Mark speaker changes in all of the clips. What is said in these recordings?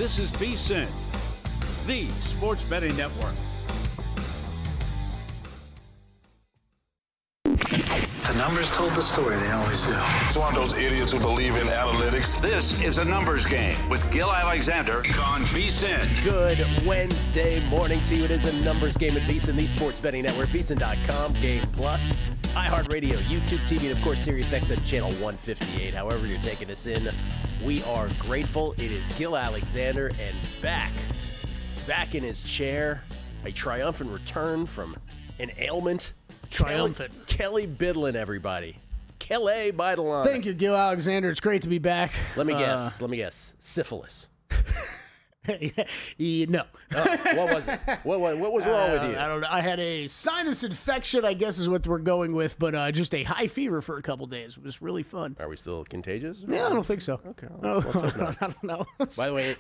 Speaker 1: This is VSiN, the sports betting network.
Speaker 2: The numbers told the story, they always do.
Speaker 3: It's one of those idiots who believe in analytics.
Speaker 1: This is a numbers game with Gil Alexander on VSiN.
Speaker 4: Good Wednesday morning to you. It is a numbers game at VSiN, the sports betting network, VSiN.com, Game Plus, iHeartRadio, YouTube TV, and of course SiriusXM channel 158. However you're taking us in, we are grateful. It is Gil Alexander and back in his chair, a triumphant return from an ailment.
Speaker 5: Triumphant.
Speaker 4: Kelly Bidlin, everybody. Kelly by the line.
Speaker 5: Thank you, Gil Alexander. It's great to be back.
Speaker 4: Let me guess. Syphilis.
Speaker 5: No.
Speaker 4: What was it? What was wrong with you?
Speaker 5: I don't know. I had a sinus infection, I guess is what we're going with, but just a high fever for a couple days. It was really fun.
Speaker 4: Are we still contagious?
Speaker 5: Yeah, I don't think so.
Speaker 4: Okay. Let's hope not.
Speaker 5: I don't know.
Speaker 4: By the way,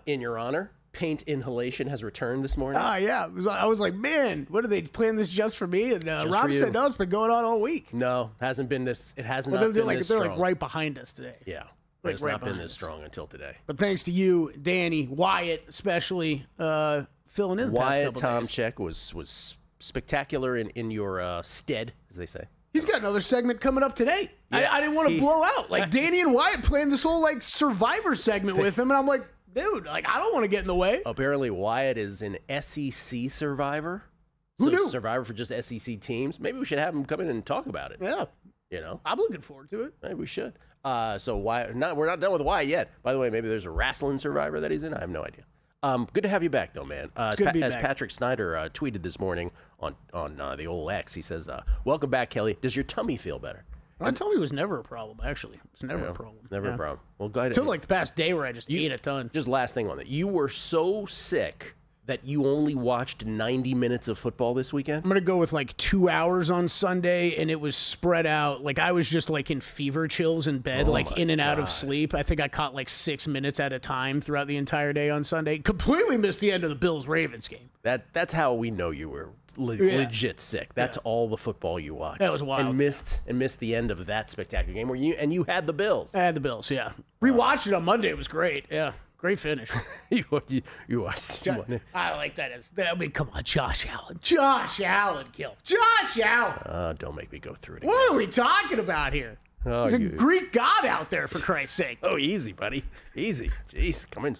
Speaker 4: in your honor, paint inhalation has returned this morning.
Speaker 5: Yeah. I was like, man, what are they playing this just for me? And Rob said, no, it's been going on all week.
Speaker 4: No, hasn't been this. It hasn't
Speaker 5: Well,
Speaker 4: been this strong.
Speaker 5: they're like right behind us today.
Speaker 4: Yeah.
Speaker 5: Like
Speaker 4: It's
Speaker 5: right
Speaker 4: not been
Speaker 5: behind
Speaker 4: this
Speaker 5: us.
Speaker 4: strong until today.
Speaker 5: But thanks to you, Danny, Wyatt, especially filling in. The past
Speaker 4: Wyatt
Speaker 5: couple days.
Speaker 4: Tomczyk was spectacular in your stead, as they say.
Speaker 5: He's got another segment coming up today.
Speaker 4: Yeah,
Speaker 5: I didn't want to blow out. Like, Danny and Wyatt playing this whole, like, Survivor segment with him, and I'm like, dude, like, I don't want to get in the way.
Speaker 4: Apparently, Wyatt is an SEC survivor.
Speaker 5: Who knew?
Speaker 4: Survivor for just SEC teams. Maybe we should have him come in and talk about it.
Speaker 5: Yeah.
Speaker 4: You know?
Speaker 5: I'm looking forward to it.
Speaker 4: Maybe we should. So Wyatt, we're not done with Wyatt yet. By the way, maybe there's a wrestling survivor that he's in. I have no idea. Good to have you back, though, man.
Speaker 5: It's good to be
Speaker 4: as
Speaker 5: back.
Speaker 4: Patrick Snyder tweeted this morning on the old X, he says, "Welcome back, Kelly. Does your tummy feel better?"
Speaker 5: My tummy was never a problem, actually. It was never a problem.
Speaker 4: Never a problem. Well, go ahead.
Speaker 5: Until, like, the past day where I just ate a ton.
Speaker 4: Just last thing on that. You were so sick that you only watched 90 minutes of football this weekend?
Speaker 5: I'm going to go with, like, 2 hours on Sunday, and it was spread out. Like, I was just, like, in fever chills in bed, in and out of sleep. I think I caught, like, 6 minutes at a time throughout the entire day on Sunday. Completely missed the end of the Bills-Ravens game.
Speaker 4: That's how we know you were legit sick. That's all the football you watched.
Speaker 5: That was wild.
Speaker 4: And missed the end of that spectacular game where you had the Bills.
Speaker 5: I had the Bills, yeah. Rewatched it on Monday. It was great. Yeah. Great finish.
Speaker 4: you watched it.
Speaker 5: I like that. Come on, Josh Allen. Josh Allen, Gil. Josh Allen.
Speaker 4: Don't make me go through it again.
Speaker 5: What are we talking about here? There's a Greek god out there, for Christ's sake.
Speaker 4: Oh, easy, buddy. Easy. Jeez, come in.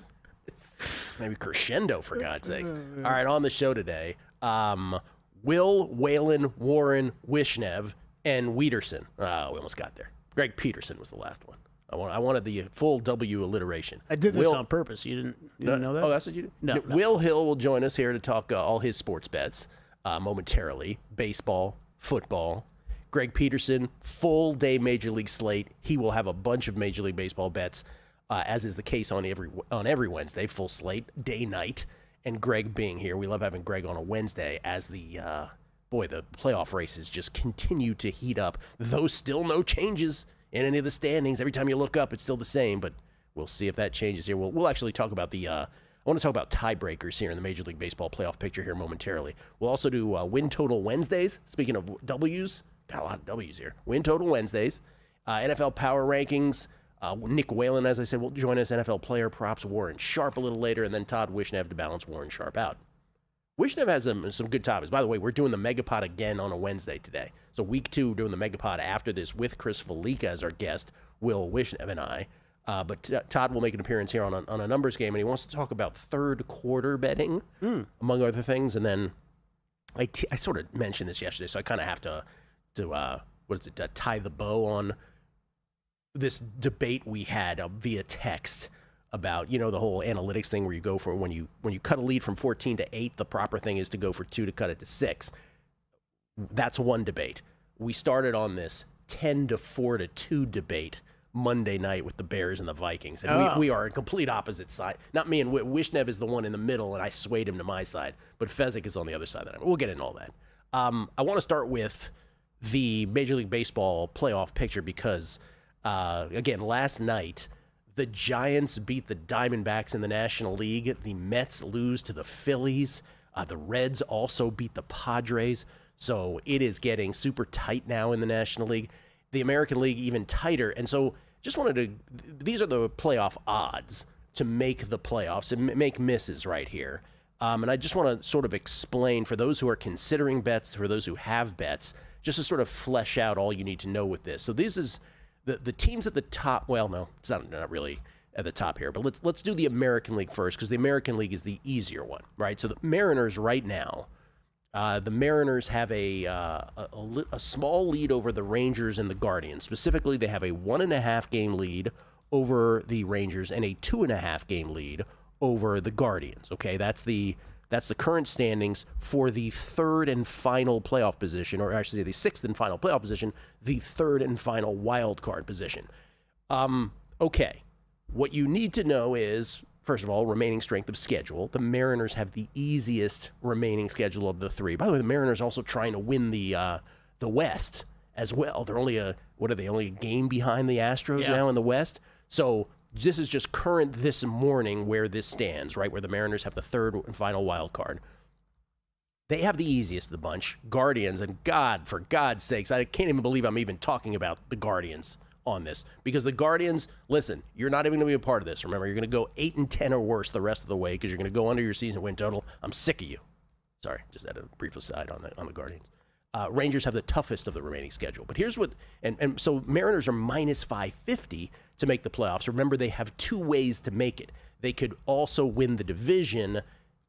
Speaker 4: Maybe crescendo, for God's sakes. All right, on the show today, Will, Whalen, Warren, Wishnev, and Wiederson. We almost got there. Greg Peterson was the last one. I wanted the full W alliteration.
Speaker 5: I did this on purpose. You didn't know that?
Speaker 4: Oh, that's what you did?
Speaker 5: No.
Speaker 4: Will Hill will join us here to talk all his sports bets momentarily. Baseball, football. Greg Peterson, full day Major League slate. He will have a bunch of Major League Baseball bets, as is the case on every Wednesday, full slate, day, night. And Greg being here, we love having Greg on a Wednesday as the playoff races just continue to heat up. Though still no changes in any of the standings. Every time you look up, it's still the same, but we'll see if that changes here. We'll actually talk about I want to talk about tiebreakers here in the Major League Baseball playoff picture here momentarily. We'll also do win total Wednesdays. Speaking of W's, got a lot of W's here. Win total Wednesdays, NFL power rankings. Nick Whalen, as I said, will join us. NFL player props, Warren Sharp a little later, and then Todd Wishnev to balance Warren Sharp out. Wishnev has some good topics. By the way, we're doing the Megapod again on a Wednesday today. So week 2, we're doing the Megapod after this with Chris Felica as our guest, Will Wishnev and I. But Todd will make an appearance here on a numbers game, and he wants to talk about third quarter betting, among other things. And then I sort of mentioned this yesterday, so I kind of have to tie the bow on this debate we had via text about, the whole analytics thing where you go for when you cut a lead from 14 to 8, the proper thing is to go for 2 to cut it to 6. That's one debate. We started on this 10 to 4 to 2 debate Monday night with the Bears and the Vikings. And we are a complete opposite side. Not me and Wishnev is the one in the middle, and I swayed him to my side. But Fezzik is on the other side of that. We'll get into all that. I want to start with the Major League Baseball playoff picture because, again, last night, the Giants beat the Diamondbacks in the National League. The Mets lose to the Phillies. The Reds also beat the Padres. So it is getting super tight now in the National League. The American League even tighter. And so just wanted to – these are the playoff odds. to make the playoffs and make misses right here. And I just want to sort of explain for those who are considering bets, for those who have bets, just to sort of flesh out all you need to know with this. So this is the teams at the top. Well, no, it's not really at the top here, but let's do the American League first, because the American League is the easier one, right? So the Mariners right now, the Mariners have a small lead over the Rangers and the Guardians. Specifically, they have a 1.5 game lead over the Rangers and a 2.5 game lead over the Guardians. Okay, that's the current standings for the third and final playoff position, or actually the sixth and final playoff position, the third and final wild card position. Okay, what you need to know is, first of all, remaining strength of schedule. The Mariners have the easiest remaining schedule of the three. By the way, the Mariners are also trying to win the West as well. They're only only a game behind the Astros now in the West. So this is just current this morning where this stands, right, where the Mariners have the third and final wild card. They have the easiest of the bunch, Guardians, and for God's sakes, I can't even believe I'm even talking about the Guardians on this, because the Guardians, listen, you're not even going to be a part of this. Remember, you're going to go 8-10 or worse the rest of the way, because you're going to go under your season win total. I'm sick of you. Sorry, just had a brief aside on the Guardians. Rangers have the toughest of the remaining schedule. But here's what, and so Mariners are minus 550 to make the playoffs. Remember, they have two ways to make it. They could also win the division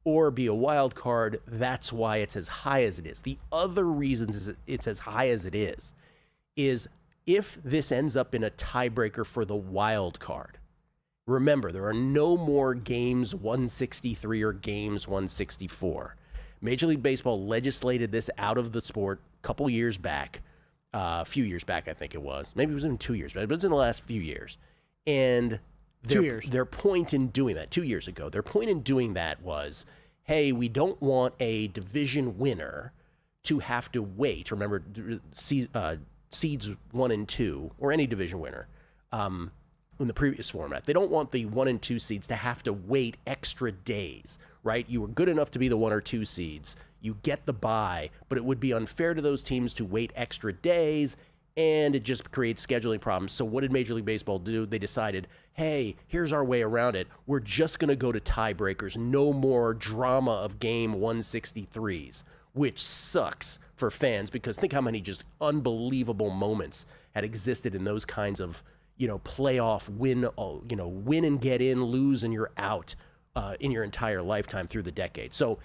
Speaker 4: or be a wild card. That's why it's as high as it is. The other reasons it's as high as it is if this ends up in a tiebreaker for the wild card. Remember, there are no more games 163 or games 164. Major League Baseball legislated this out of the sport a couple years back, a few years back, I think it was. Maybe it was even 2 years, but it was in the last few years. And their point in doing that, 2 years ago, their point in doing that was, hey, we don't want a division winner to have to wait. Remember, seeds 1 and 2, or any division winner, in the previous format, they don't want the 1 and 2 seeds to have to wait extra days, right? You were good enough to be the 1 or 2 seeds. You get the bye, but it would be unfair to those teams to wait extra days, and it just creates scheduling problems. So what did Major League Baseball do? They decided, hey, here's our way around it. We're just going to go to tiebreakers. No more drama of game 163s, which sucks for fans, because think how many just unbelievable moments had existed in those kinds of, playoff win and get in, lose and you're out in your entire lifetime through the decade. So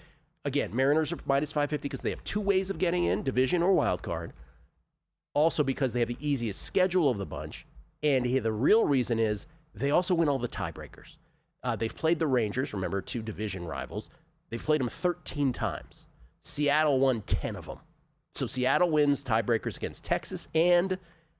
Speaker 4: again, Mariners are minus 550 because they have two ways of getting in, division or wild card. Also because they have the easiest schedule of the bunch. And the real reason is they also win all the tiebreakers. They've played the Rangers, remember, two division rivals. They've played them 13 times. Seattle won 10 of them. So Seattle wins tiebreakers against Texas, and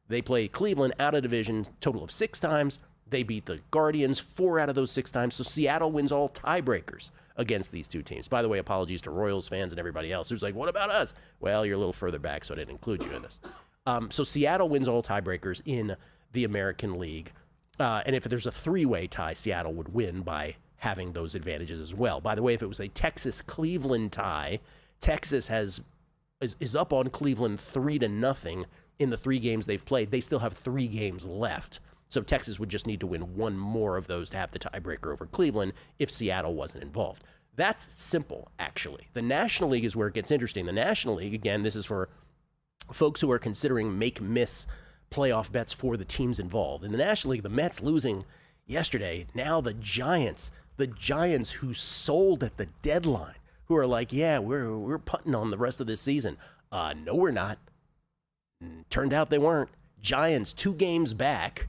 Speaker 4: they play Cleveland out of division total of 6 times. They beat the Guardians 4 out of those 6 times. So Seattle wins all tiebreakers against these two teams. By the way, apologies to Royals fans and everybody else who's like, what about us? Well, you're a little further back, so I didn't include you in this. So Seattle wins all tiebreakers in the American League. And if there's a 3-way tie, Seattle would win by having those advantages as well. By the way, if it was a Texas-Cleveland tie, Texas is up on Cleveland 3-0 in the 3 games they've played. They still have 3 games left. So Texas would just need to win 1 more of those to have the tiebreaker over Cleveland if Seattle wasn't involved. That's simple, actually. The National League is where it gets interesting. The National League, again, this is for folks who are considering make-miss playoff bets for the teams involved. In the National League, the Mets losing yesterday. Now the Giants who sold at the deadline, who are like, yeah, we're putting on the rest of this season. No, we're not. Turned out they weren't. Giants 2 games back,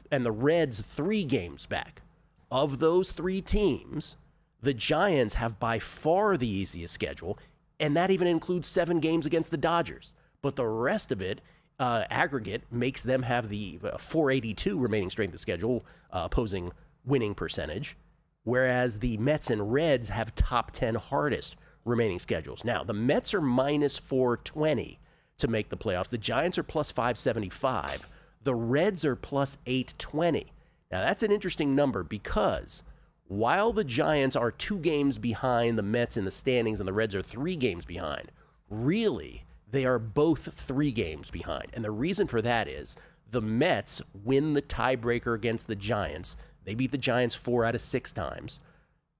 Speaker 4: and the Reds 3 games back. Of those 3 teams, the Giants have by far the easiest schedule, and that even includes 7 games against the Dodgers. But the rest of it, aggregate, makes them have the 482 remaining strength of schedule, opposing winning percentage, whereas the Mets and Reds have top 10 hardest remaining schedules. Now, the Mets are minus 420 to make the playoffs. The Giants are plus 575. The Reds are plus 820. Now, that's an interesting number because while the Giants are 2 games behind the Mets in the standings and the Reds are 3 games behind, really, they are both 3 games behind. And the reason for that is the Mets win the tiebreaker against the Giants. They beat the Giants 4 out of 6 times.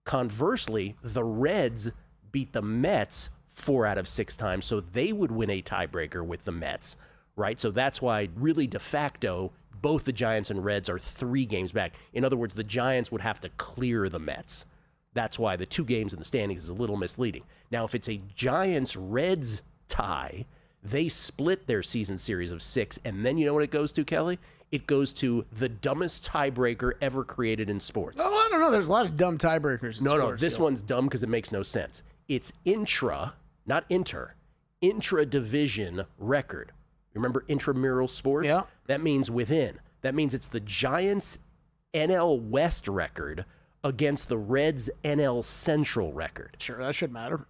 Speaker 4: Conversely, the Reds beat the Mets 4 out of 6 times, so they would win a tiebreaker with the Mets, right? So that's why, really, de facto, both the Giants and Reds are 3 games back. In other words, the Giants would have to clear the Mets. That's why the 2 games in the standings is a little misleading. Now, if it's a Giants-Reds tie, they split their season series of 6, and then you know what it goes to, Kelly? It goes to the dumbest tiebreaker ever created in sports.
Speaker 5: Oh, I don't know. There's a lot of dumb tiebreakers in sports.
Speaker 4: No, this one's dumb because it makes no sense. It's intra, not inter, intra-division record. Remember intramural sports?
Speaker 5: Yeah.
Speaker 4: That means within. That means it's the Giants' NL West record against the Reds' NL Central record.
Speaker 5: Sure, that should matter.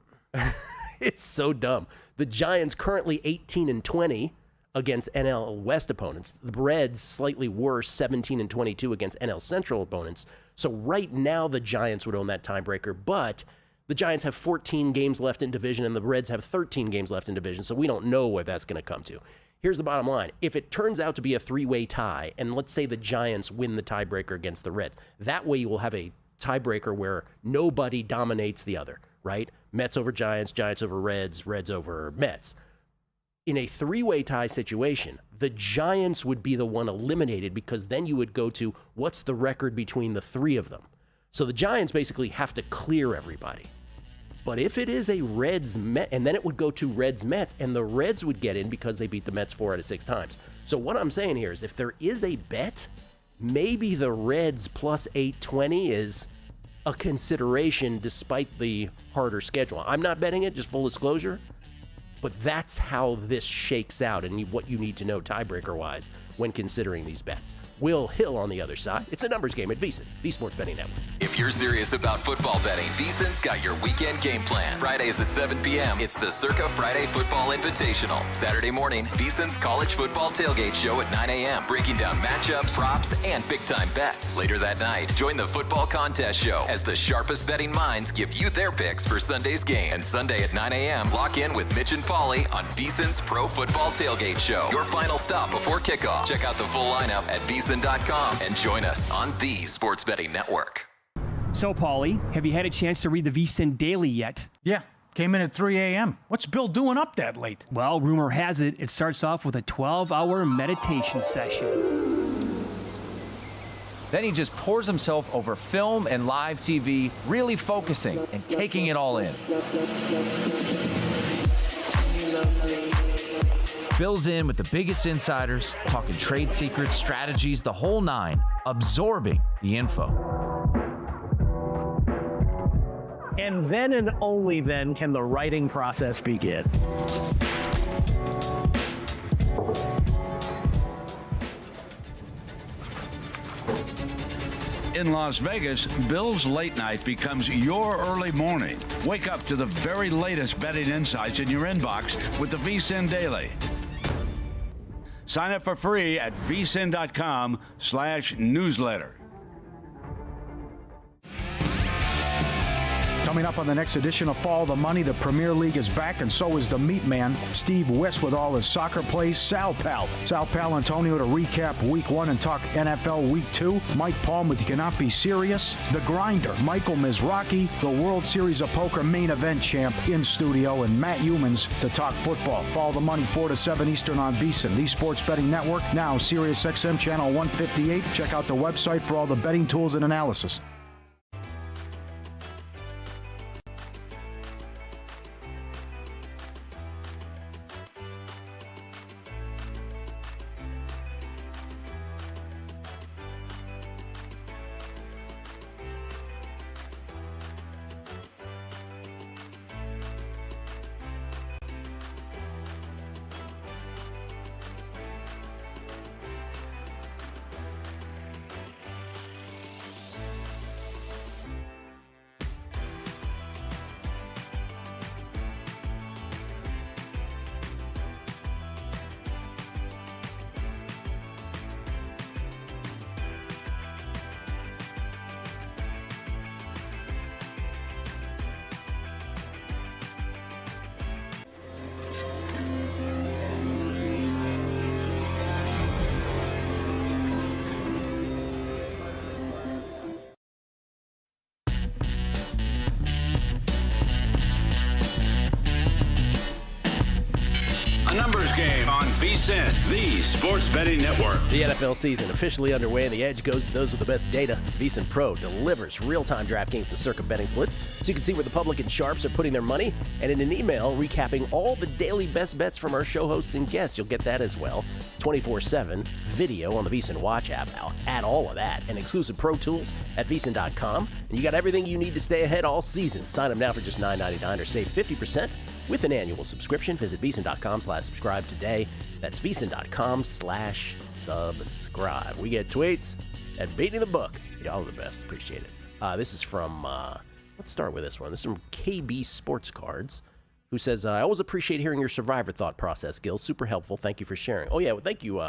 Speaker 4: It's so dumb. The Giants currently 18-20 against NL West opponents. The Reds slightly worse, 17-22 against NL Central opponents. So right now the Giants would own that tiebreaker, but the Giants have 14 games left in division and the Reds have 13 games left in division, so we don't know what that's going to come to. Here's the bottom line. If it turns out to be a 3-way tie, and let's say the Giants win the tiebreaker against the Reds, that way you will have a tiebreaker where nobody dominates the other, right? Mets over Giants, Giants over Reds, Reds over Mets. In a 3-way tie situation, the Giants would be the one eliminated because then you would go to what's the record between the 3 of them. So the Giants basically have to clear everybody. But if it is a Reds-Mets, and then it would go to Reds-Mets, and the Reds would get in because they beat the Mets 4 out of 6 times. So what I'm saying here is if there is a bet, maybe the Reds plus 820 is a consideration despite the harder schedule. I'm not betting it, just full disclosure. But that's how this shakes out and what you need to know tiebreaker-wise when considering these bets. Will Hill on the other side. It's a numbers game at VSiN, the Sports Betting Network.
Speaker 6: If you're serious about football betting, VSiN's got your weekend game plan. Fridays at 7 p.m., it's the Circa Friday Football Invitational. Saturday morning, VSiN's College Football Tailgate Show at 9 a.m., breaking down matchups, props, and big-time bets. Later that night, join the Football Contest Show as the sharpest betting minds give you their picks for Sunday's game. And Sunday at 9 a.m., lock in with Mitch and Pauly on VSiN's Pro Football Tailgate Show. Your final stop before kickoff. Check out the full lineup at VSiN.com and join us on the Sports Betting Network.
Speaker 7: So, Pauly, have you had a chance to read the VSiN Daily yet?
Speaker 8: Yeah, came in at 3 a.m. What's Bill doing up that late?
Speaker 7: Well, rumor has it, it starts off with a 12-hour meditation session.
Speaker 9: Then he just pours himself over film and live TV, really focusing and taking it all in. Bill's in with the biggest insiders, talking trade secrets, strategies, the whole 9, absorbing the info.
Speaker 10: And then and only then can the writing process begin.
Speaker 11: In Las Vegas, Bill's late night becomes your early morning. Wake up to the very latest betting insights in your inbox with the VSiN Daily. Sign up for free at vsin.com/newsletter.
Speaker 8: Coming up on the next edition of Follow the Money, the Premier League is back, and so is the Meat Man, Steve West, with all his soccer plays. Sal Palantonio to recap Week 1 and talk NFL Week 2. Mike Palm with You Cannot Be Serious. The Grinder, Michael Mizrachi, the World Series of Poker main event champ in studio, and Matt Humans to talk football. Follow the Money 4 to 7 Eastern on VSiN, the Sports Betting Network, now Sirius XM Channel 158. Check out the website for all the betting tools and analysis.
Speaker 1: The Numbers Game on VSiN, the sports betting network.
Speaker 4: The NFL season officially underway, and the edge goes to those with the best data. VSiN Pro delivers real-time DraftKings to Circa betting splits, so you can see where the public and sharps are putting their money. And in an email recapping all the daily best bets from our show hosts and guests, you'll get that as well. 24/7 video on the VSiN Watch app. I'll add all of that and exclusive pro tools at VSiN.com. And you got everything you need to stay ahead all season. Sign up now for just $9.99 or save 50% with an annual subscription. Visit VSiN.com/subscribe today. That's VSiN.com/subscribe. We get tweets at Beating the Book. Y'all are the best. Appreciate it. This is from, let's start with this one. This is from KB Sports Cards, who says, I always appreciate hearing your Survivor thought process, Gil. Super helpful. Thank you for sharing. Oh, yeah. Well, thank you,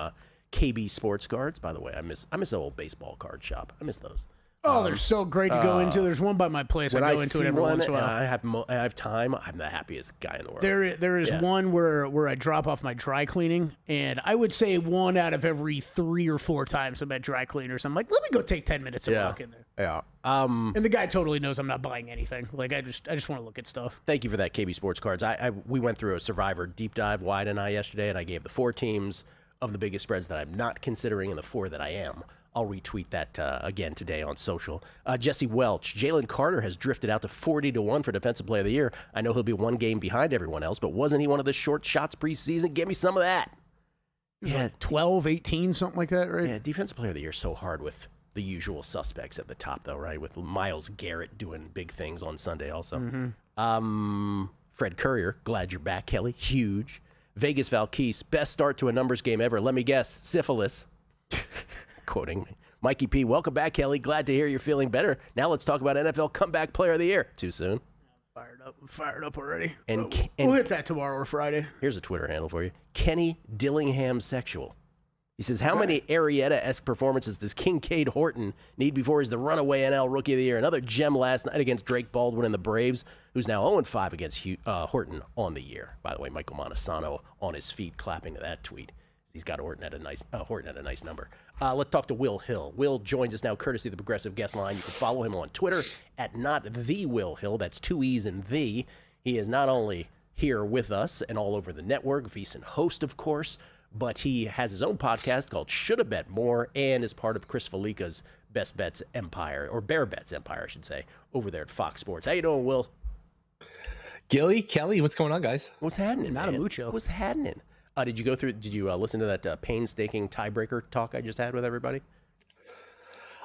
Speaker 4: KB Sports Cards. By the way, I miss the old baseball card shop. I miss those.
Speaker 5: Oh, they're so great to go into. There's one by my place. I go into it every once in a while.
Speaker 4: I have time. I'm the happiest guy in the world.
Speaker 5: There is one where I drop off my dry cleaning, and I would say 1 out of every 3 or 4 times I'm at dry cleaners, I'm like, let me go take 10 minutes and walk in there.
Speaker 4: Yeah.
Speaker 5: And the guy totally knows I'm not buying anything. Like I just want to look at stuff.
Speaker 4: Thank you for that, KB Sports Cards. We went through a Survivor deep dive, Wide and I, yesterday, and I gave the 4 teams of the biggest spreads that I'm not considering and the 4 that I am. I'll retweet that again today on social. Jesse Welch, Jalen Carter has drifted out to 40-1 for Defensive Player of the Year. I know he'll be 1 game behind everyone else, but wasn't he one of the short shots preseason? Give me some of that.
Speaker 5: Yeah, like 12, 18, something like that, right?
Speaker 4: Yeah, Defensive Player of the Year is so hard with the usual suspects at the top, though, right? With Myles Garrett doing big things on Sunday also.
Speaker 5: Mm-hmm.
Speaker 4: Fred Courier, glad you're back, Kelly. Huge. Vegas Valquise, best start to a numbers game ever. Let me guess, syphilis. Quoting Mikey P. Welcome back, Kelly. Glad to hear you're feeling better. Now let's talk about NFL Comeback Player of the Year. Too soon?
Speaker 5: I'm fired up already.
Speaker 4: And
Speaker 5: we'll hit that tomorrow or Friday.
Speaker 4: Here's a Twitter handle for you. Kenny Dillingham Sexual. He says, how many Arrieta-esque performances does Kincaid Horton need before he's the runaway NL Rookie of the Year? Another gem last night against Drake Baldwin and the Braves, who's now 0-5 against Horton on the year. By the way, Michael Montesano on his feet clapping to that tweet. He's got Horton at a nice number. Let's talk to Will Hill. Will joins us now courtesy of the Progressive Guest Line. You can follow him on Twitter at @NotTheWillHill. That's 2 E's and the. He is not only here with us and all over the network, VSiN host, of course, but he has his own podcast called Shoulda Bet More and is part of Chris Felica's Best Bets Empire, or Bear Bets Empire, I should say, over there at Fox Sports. How you doing, Will?
Speaker 12: Gilly, Kelly, what's going on, guys?
Speaker 4: What's happening,
Speaker 5: Not
Speaker 4: man?
Speaker 5: a mucho.
Speaker 4: What's happening? Did you listen to that painstaking tiebreaker talk I just had with everybody?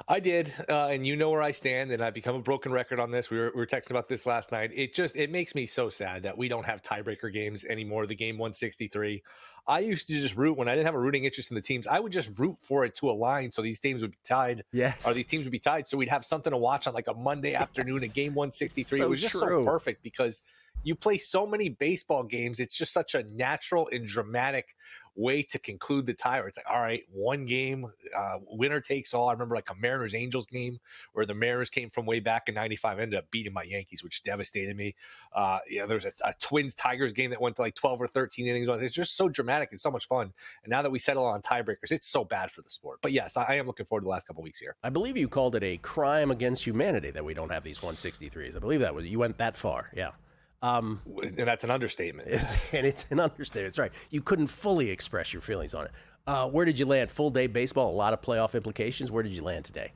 Speaker 12: I did, and you know where I stand, and I've become a broken record on this. We were texting about this last night. It makes me so sad that we don't have tiebreaker games anymore. The game 163. I used to just root when I didn't have a rooting interest in the teams. I would just root for it to align so these teams would be tied.
Speaker 4: Yes.
Speaker 12: Or these teams would be tied, so we'd have something to watch on like a Monday afternoon at game 163. It was just so perfect because you play so many baseball games. It's just such a natural and dramatic way to conclude the tie. It's like, all right, 1 game, winner takes all. I remember like a Mariners-Angels game where the Mariners came from way back in 95, ended up beating my Yankees, which devastated me. There's a Twins-Tigers game that went to like 12 or 13 innings. It's just so dramatic and so much fun. And now that we settle on tiebreakers, it's so bad for the sport. But yes, I am looking forward to the last couple of weeks here.
Speaker 4: I believe you called it a crime against humanity that we don't have these 163s. I believe you went that far, yeah.
Speaker 12: And that's an understatement.
Speaker 4: It's an understatement. That's right. You couldn't fully express your feelings on it. Where did you land? Full day baseball, a lot of playoff implications. Where did you land today?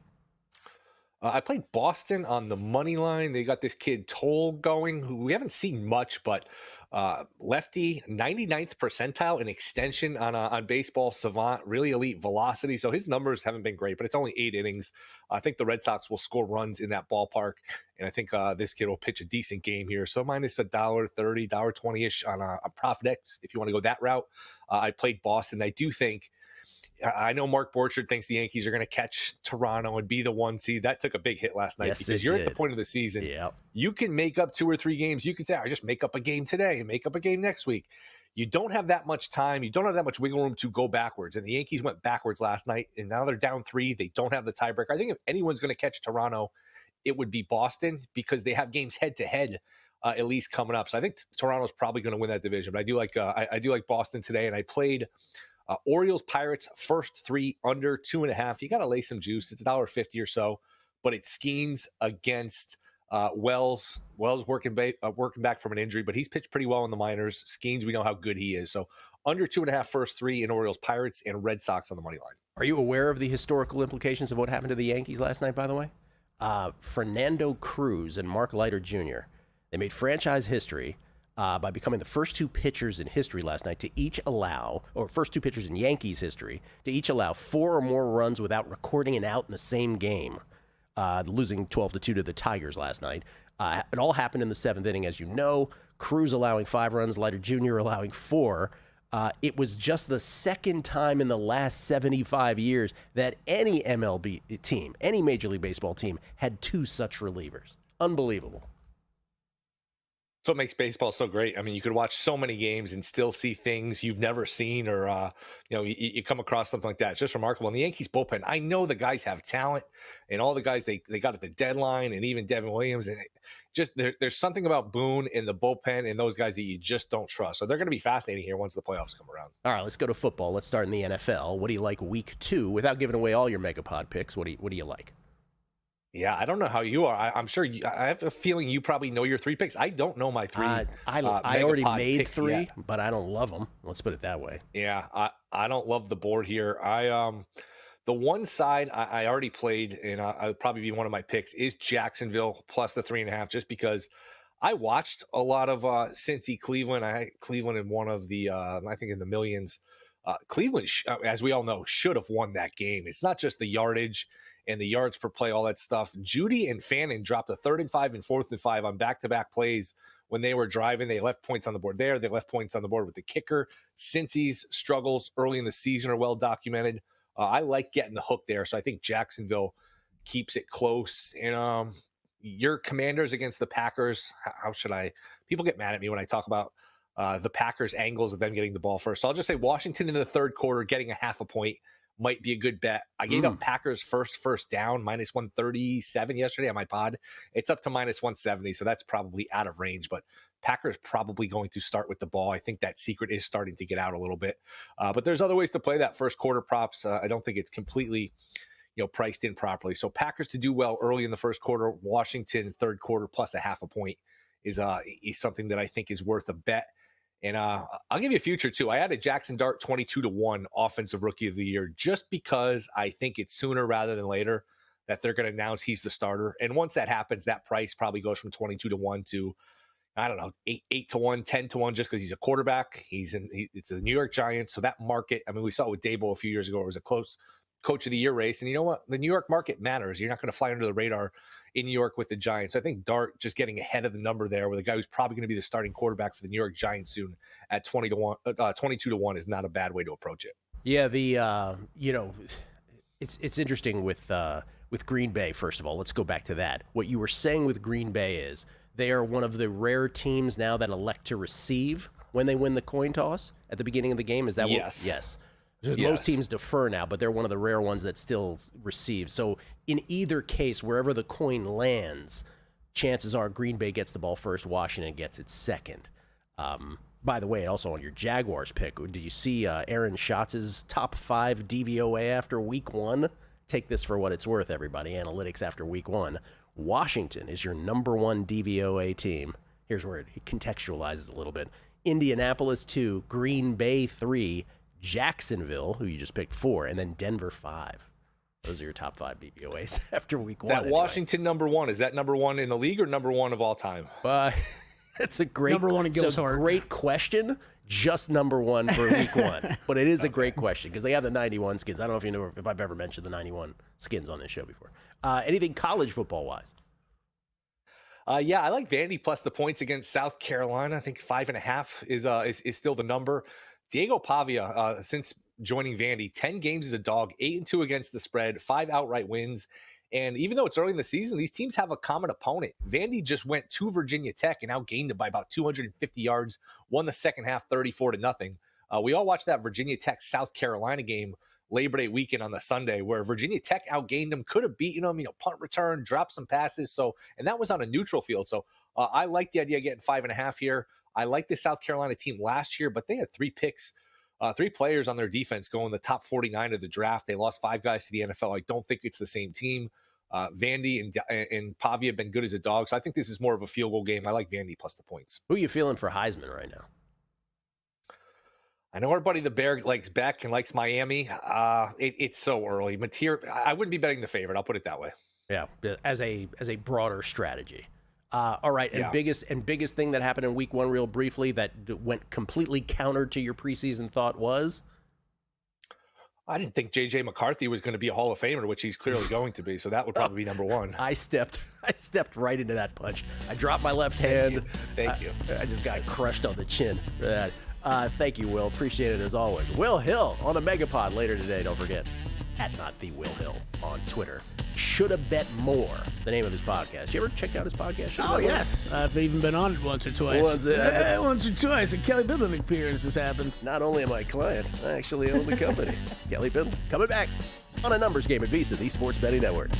Speaker 12: I played Boston on the money line. They got this kid Toll going, who we haven't seen much, but lefty, 99th percentile in extension on Baseball Savant, really elite velocity. So his numbers haven't been great, but it's only 8 innings. I think the Red Sox will score runs in that ballpark, and I think this kid will pitch a decent game here. So minus $1.30, $1.20-ish on ProfitX if you want to go that route. I played Boston. I do think I know Mark Borchard thinks the Yankees are going to catch Toronto and be the 1 seed. That took a big hit last night because you're at the point of the season.
Speaker 4: Yeah.
Speaker 12: You can make up 2 or 3 games. You can say, I just make up a game today and make up a game next week. You don't have that much time. You don't have that much wiggle room to go backwards. And the Yankees went backwards last night, and now they're down 3. They don't have the tiebreaker. I think if anyone's going to catch Toronto, it would be Boston because they have games head-to-head at least coming up. So I think Toronto's probably going to win that division. But I do like Boston today, and I played Orioles, Pirates, first 3 under 2.5. You got to lay some juice. It's $1.50 or so, but it schemes against Wells working back from an injury, but he's pitched pretty well in the minors. Skeens, we know how good he is. So under 2.5 first three in Orioles, Pirates, and Red Sox on the money line.
Speaker 4: Are you aware of the historical implications of what happened to the Yankees last night, by the way? Fernando Cruz and Mark Leiter Jr., they made franchise history by becoming the first two pitchers in history last night to each allow, or first two pitchers in Yankees history, to each allow 4 or more runs without recording an out in the same game, losing 12-2 to the Tigers last night. It all happened in the 7th inning, as you know. Cruz allowing 5 runs, Leiter Jr. allowing 4. It was just the second time in the last 75 years that any MLB team, any Major League Baseball team, had 2 such relievers. Unbelievable.
Speaker 12: That's what makes baseball so great. I mean, you could watch so many games and still see things you've never seen, or you come across something like that. It's just remarkable. And the Yankees bullpen, I know the guys have talent, and all the guys they got at the deadline, and even Devin Williams, and just there's something about Boone and the bullpen and those guys that you just don't trust. So they're going to be fascinating here once the playoffs come around.
Speaker 4: All right, let's go to football. Let's start in the NFL. What do you like week 2? Without giving away all your Megapod picks, what do you like?
Speaker 12: Yeah, I don't know how you are. I'm sure I have a feeling you probably know your 3 picks. I don't know my 3.
Speaker 4: I already made 3,
Speaker 12: yet.
Speaker 4: but I don't love them. Let's put it that way.
Speaker 12: Yeah, I don't love the board here. The one side I already played, and I'll probably be one of my picks, is Jacksonville plus the 3.5, just because I watched a lot of Cincy Cleveland. Cleveland in one of the, I think in the millions. Cleveland, as we all know, should have won that game. It's not just the yardage and the yards per play, all that stuff. Judy and Fannin dropped a 3rd and 5 and 4th and 5 on back-to-back plays when they were driving. They left points on the board there. They left points on the board with the kicker. Cincy's struggles early in the season are well documented. I like getting the hook there, so I think Jacksonville keeps it close. And your Commanders against the Packers, how should I – people get mad at me when I talk about the Packers' angles of them getting the ball first. So I'll just say Washington in the 3rd quarter getting a half a point might be a good bet. I gave up Packers first down, minus 137 yesterday on my pod. It's up to minus 170, so that's probably out of range. But Packers probably going to start with the ball. I think that secret is starting to get out a little bit. But there's other ways to play that first quarter props. I don't think it's completely priced in properly. So Packers to do well early in the first quarter. Washington 3rd quarter plus a half a point is something that I think is worth a bet. And I'll give you a future, too. I added Jackson Dart 22-1 Offensive Rookie of the Year just because I think it's sooner rather than later that they're going to announce he's the starter. And once that happens, that price probably goes from 22-1 to, I don't know, 8-1, 10-1, just because he's a quarterback. It's the New York Giants. So that market, I mean, we saw it with Dable a few years ago. It was a close Coach of the Year race. And you know what? The New York market matters. You're not going to fly under the radar in New York with the Giants. I think Dart just getting ahead of the number there with a guy who's probably going to be the starting quarterback for the New York Giants soon at 22-1 is not a bad way to approach it.
Speaker 4: Yeah, it's interesting with Green Bay. First of all, let's go back to that. What you were saying with Green Bay is they are one of the rare teams now that elect to receive when they win the coin toss at the beginning of the game. Is that
Speaker 12: yes?
Speaker 4: Yes. Most teams defer now, but they're one of the rare ones that still receive. So in either case, wherever the coin lands, chances are Green Bay gets the ball first, Washington gets it second. By the way, also on your Jaguars pick, did you see Aaron Schatz's top 5 DVOA after week 1? Take this for what it's worth, everybody. Analytics after week 1. Washington is your number 1 DVOA team. Here's where it contextualizes a little bit. Indianapolis 2, Green Bay 3, Jacksonville, who you just picked 4, and then Denver 5. Those are your top 5 DVOAs after week 1.
Speaker 12: That Washington number 1, is that number 1 in the league or number 1 of all time?
Speaker 4: It's a great
Speaker 5: number 1 in Gil's heart.
Speaker 4: Great question. Just number 1 for week 1, but it is a great question because they have the 91 skins. I don't know if you know if I've ever mentioned the 91 skins on this show before. Anything college football wise?
Speaker 12: Yeah, I like Vandy plus the points against South Carolina. I think 5.5 is still the number. Diego Pavia, since joining Vandy, 10 games as a dog, 8-2 against the spread, 5 outright wins. And even though it's early in the season, these teams have a common opponent. Vandy just went to Virginia Tech and outgained them by about 250 yards, won the second half 34-0. We all watched that Virginia Tech South Carolina game Labor Day weekend on the Sunday where Virginia Tech outgained them, could have beaten them, punt return, dropped some passes. And that was on a neutral field. So I like the idea of getting 5.5 here. I like the South Carolina team last year, but they had 3 picks, 3 players on their defense going the top 49 of the draft. They lost 5 guys to the NFL. I don't think it's the same team. Vandy and Pavia have been good as a dog. So I think this is more of a field goal game. I like Vandy plus the points.
Speaker 4: Who are you feeling for Heisman right now?
Speaker 12: I know our buddy the Bear likes Beck and likes Miami. It's so early. I wouldn't be betting the favorite. I'll put it that way.
Speaker 4: Yeah, as a broader strategy. All right, and biggest thing that happened in Week 1, real briefly, that went completely counter to your preseason thought was?
Speaker 12: I didn't think J.J. McCarthy was going to be a Hall of Famer, which he's clearly going to be. So that would probably be number one.
Speaker 4: I stepped right into that punch. I dropped my left hand.
Speaker 12: Thank you.
Speaker 4: I just got crushed on the chin for that. Thank you, Will. Appreciate it as always. Will Hill on a Megapod later today. Don't forget, @NotTheWillHill on Twitter. Shoulda Bet More, the name of his podcast. You ever checked out his podcast?
Speaker 5: Oh, yes. I've even been on it once or twice. Once or twice. A Kelly Bidlin appearance has happened.
Speaker 4: Not only am I a client, I actually own the company. Kelly Bidlin coming back on a numbers game at VSiN, the Sports Betting Network.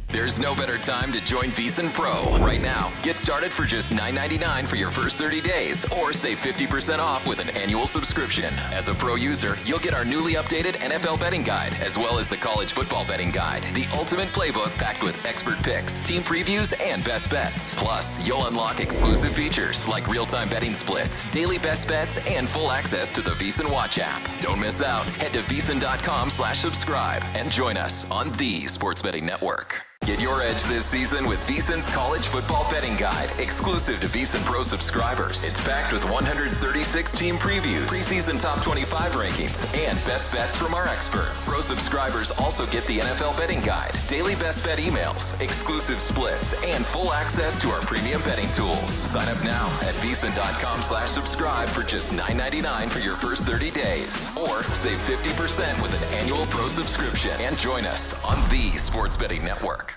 Speaker 6: There's no better time to join VSiN Pro. Right now, get started for just $9.99 for your first 30 days or save 50% off with an annual subscription. As a Pro user, you'll get our newly updated NFL betting guide, as well as the college football betting guide, the ultimate playbook packed with expert picks, team previews, and best bets. Plus, you'll unlock exclusive features like real-time betting splits, daily best bets, and full access to the VSiN Watch app. Don't miss out. Head to VSiN.com/subscribe and join us on the Sports Betting Network. Get your edge this season with VSiN's College Football Betting Guide, exclusive to VSiN Pro subscribers. It's packed with 136 team previews, preseason top 25 rankings, and best bets from our experts. Pro subscribers also get the NFL Betting Guide, daily best bet emails, exclusive splits, and full access to our premium betting tools. Sign up now at VSiN.com/subscribe for just $9.99 for your first 30 days. Or save 50% with an annual Pro subscription and join us on the Sports Betting Network.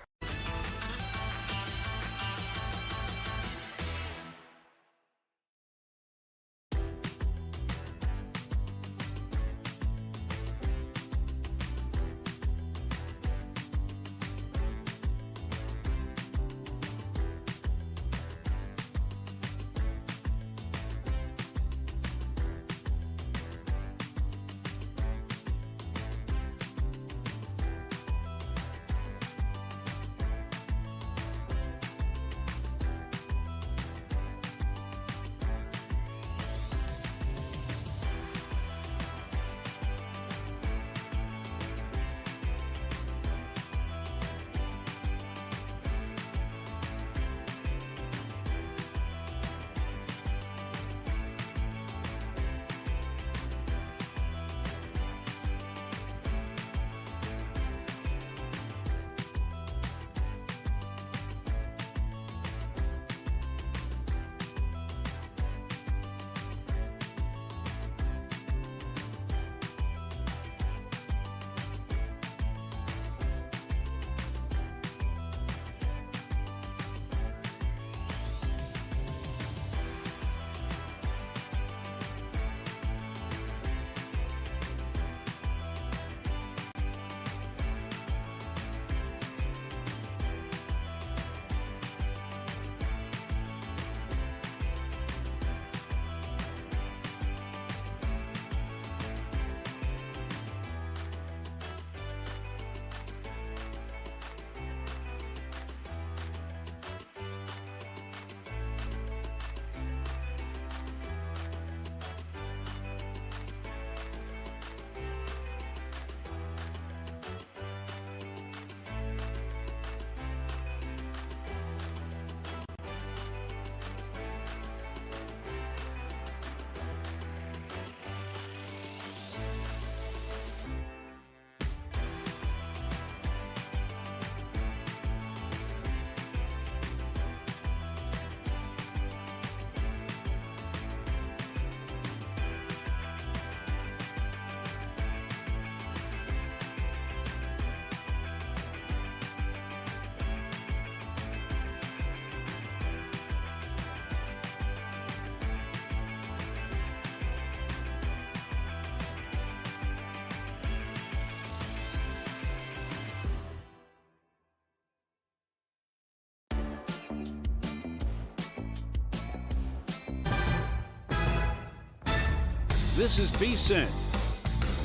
Speaker 11: This is VSiN,